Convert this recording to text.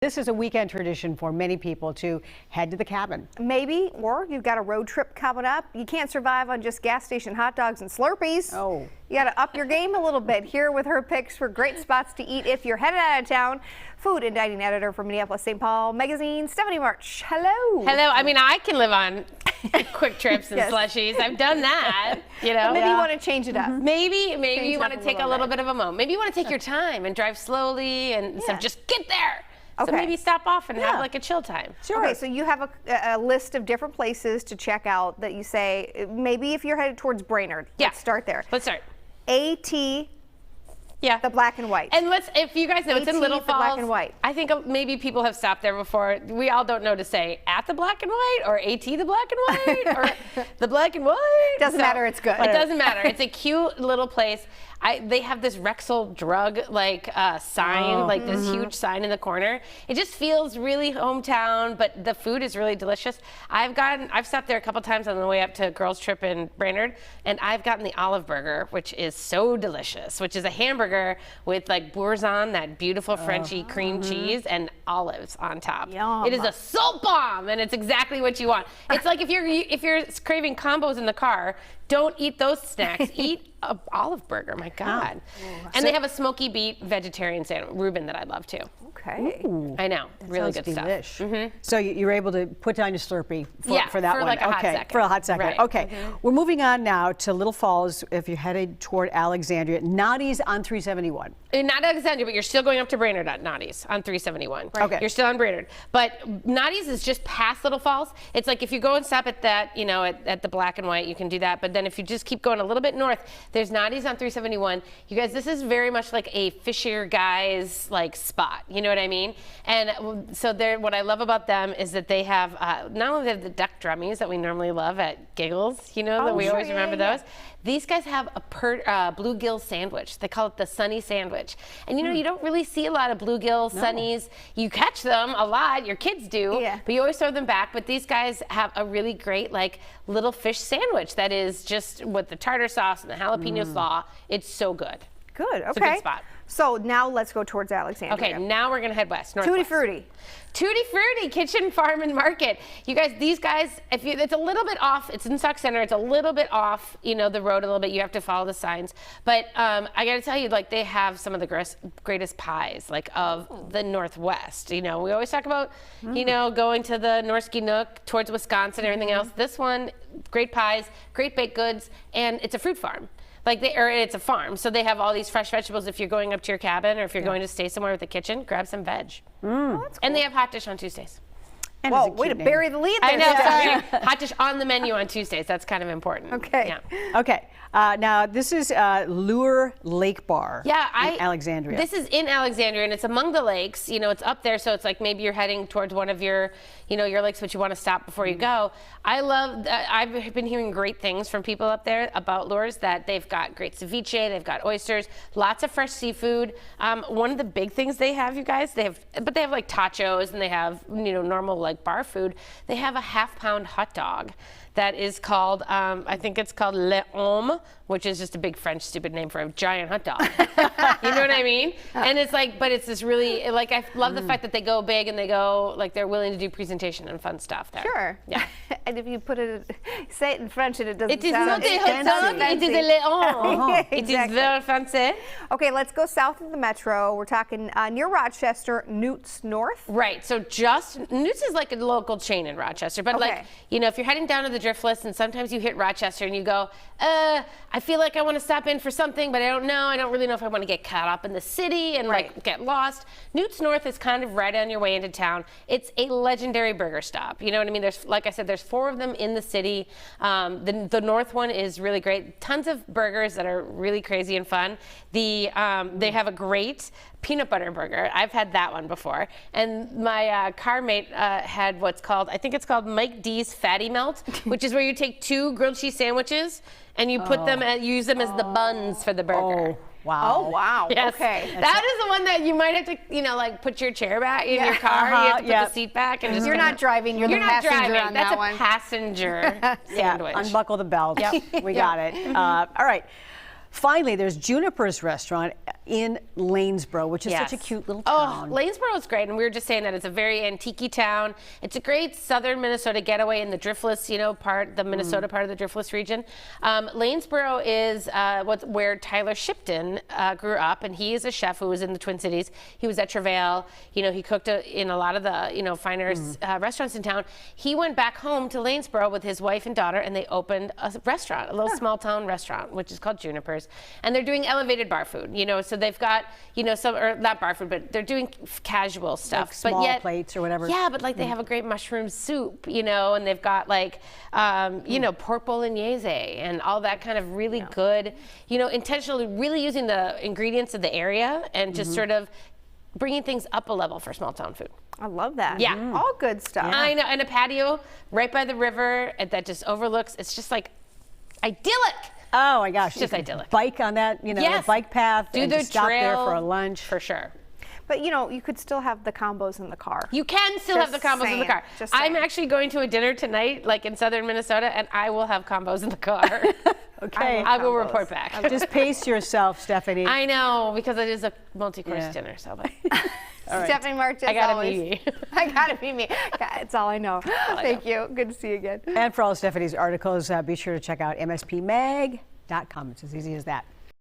This is a weekend tradition for many people to head to the cabin. Maybe, or you've got a road trip coming up. You can't survive on just gas station hot dogs and Slurpees. Oh. You got to up your game a little bit. Here with her picks for great spots to eat if you're headed out of town. Food and dining editor for Minneapolis-St magazine, Stephanie March. Hello. Hello. I mean, I can live on quick trips and slushies. I've done that, you know. But maybe you want to change it up. Maybe you want to take a little bit of a moment. Maybe you want to take your time and drive slowly and instead of just get there. So maybe stop off and have like a chill time. Sure. Okay, so you have a list of different places to check out that you say, maybe if you're headed towards Brainerd. Let's start there. Let's start. AT. Yeah. The black and white. And if you guys know, it's in Little Falls. Black and white. I think maybe people have stopped there before. We all don't know to say at the black and white or AT the black and white or the black and white. Doesn't matter, it's good. It doesn't matter. It's a cute little place. They have this Rexall drug sign, this huge sign in the corner. It just feels really hometown, but the food is really delicious. I've stopped there a couple times on the way up to girls trip in Brainerd, and I've gotten the olive burger, which is so delicious, which is a hamburger with like boursin, that beautiful Frenchy cream cheese, and olives on top. Yum. It is a salt bomb, and it's exactly what you want. It's like if you're craving combos in the car, don't eat those snacks. Eat an olive burger. My God. Oh. And they have a smoky beet vegetarian sandwich, REUBEN, that I love too. Okay. Ooh, I know. Really good stuff. So you're able to put down your Slurpee for that one. Like a hot second. For a hot second. Right. Okay. We're moving on now to Little Falls. If you're headed toward Alexandria, NEWT'S on 371. Not Alexandria, but you're still going up to Brainerd at NEWT'S on 371. Right. Okay. You're still on Brainerd. But NEWT'S is just past Little Falls. It's like if you go and stop at that, at the black and white, you can do that. But then if you just keep going a little bit north, there's NEWT'S on 371. You guys, this is very much like a Fisher guys spot. You know what I mean? And so what I love about them is that they have not only the duck drummies that we normally love at Giggles, that we always remember those. These guys have a bluegill sandwich. They call it the sunny sandwich. And you don't really see a lot of bluegill sunnies. You catch them a lot, your kids do, but you always throw them back. But these guys have a really great little fish sandwich that is just with the tartar sauce and the jalapeno slaw. It's so good. Good, okay. It's a good spot. So now let's go towards Alexandria. Okay, now we're gonna head west, northwest. Tutti Frutti. Tutti Frutti Kitchen, Farm, and Market. You guys, these guys, it's a little bit off. It's in Sauk Center. It's a little bit off, the road a little bit. You have to follow the signs. But I got to tell you, they have some of the greatest pies, of the Northwest. We always talk about, going to the Norski Nook towards Wisconsin and everything else. This one, great pies, great baked goods, and it's a fruit farm. It's a farm, so they have all these fresh vegetables. If you're going up to your cabin or if you're going to stay somewhere with a kitchen, grab some veg. Oh, that's cool. And they have hot dish on Tuesdays. And whoa, way to bury the lead there. I know, sorry. Hot dish on the menu on Tuesdays. That's kind of important. Okay. Yeah. Okay. Now, this is Lure Lake Bar in Alexandria. This is in Alexandria, and it's among the lakes. It's up there, so it's like maybe you're heading towards one of your, your lakes, but you want to stop before you go. I've been hearing great things from people up there about lures, that they've got great ceviche, they've got oysters, lots of fresh seafood. One of the big things they have, you guys, they have tachos, and they have, normal bar food. They have a half-pound hot dog that is called, I think it's called Le Homme, which is just a big French stupid name for a giant hot dog. You know what I mean? And it's but it's this really, I love the fact that they go big and they go, they're willing to do presentation and fun stuff there. Sure. Yeah. And if you say it in French and it doesn't sound fancy. It is a Le Homme. Exactly. It is very fancy. Okay, let's go south of the metro. We're talking near Rochester, NEWT'S North. Right. So NEWT'S is like a local chain in Rochester, but if you're heading down to the Driftless, and sometimes you hit Rochester and you go, I feel like I want to stop in for something, but I don't know. I don't really know if I want to get caught up in the city and get lost. NEWT'S North is kind of right on your way into town. It's a legendary burger stop. You know what I mean? There's, like I said, there's 4 of them in the city. The north one is really great. Tons of burgers that are really crazy and fun. They have a great peanut butter burger. I've had that one before. And my car mate had what's called, I think it's called Mike D's Fatty Melt, which is where you take 2 grilled cheese sandwiches and you put them and use them as the buns for the burger. Oh, wow. Oh, wow. Yes. Okay. That is the one that you might have to, put your chair back in your car. You have to put the seat back. And you're not driving. You're the passenger on that one. That's a passenger sandwich. Unbuckle the belt. Yep. We got it. All right. Finally, there's Juniper's restaurant in Lanesboro, which is such a cute little town. Oh, Lanesboro is great, and we were just saying that it's a very antique town. It's a great southern Minnesota getaway in the Driftless, part, the Minnesota part of the Driftless region. Lanesboro is where Tyler Shipton grew up, and he is a chef who was in the Twin Cities. He was at Travail. He cooked in a lot of the finer restaurants in town. He went back home to Lanesboro with his wife and daughter, and they opened a restaurant, a little small town restaurant, which is called Juniper's, and they're doing elevated bar food. So they've got some, or not bar food, but they're doing casual stuff, like small but yet plates or whatever. Yeah, but like they have a great mushroom soup, and they've got like pork bolognese and all that kind of really good, intentionally really using the ingredients of the area and just sort of bringing things up a level for small town food. I love that. Yeah. All good stuff. I know, and a patio right by the river that just overlooks. It's just like idyllic. Oh my gosh. It's just you can idyllic. Bike on that, Yes. bike path. Do and the just stop there trail for a lunch. for sure. But you could still have the combos in the car. You can still have the Just combos in the saying, car. just I'm saying. actually going to a dinner tonight, like in southern Minnesota, and I will have combos in the car. Okay. I will combos. report back. Just pace yourself, Stephanie. I know, because it is a multi-course Yeah. dinner, so. But Stephanie March, as I gotta always. be me. I gotta be me. It's all I know. Thank you. Good to see you again. And for all of Stephanie's articles, be sure to check out mspmag.com. It's as easy as that.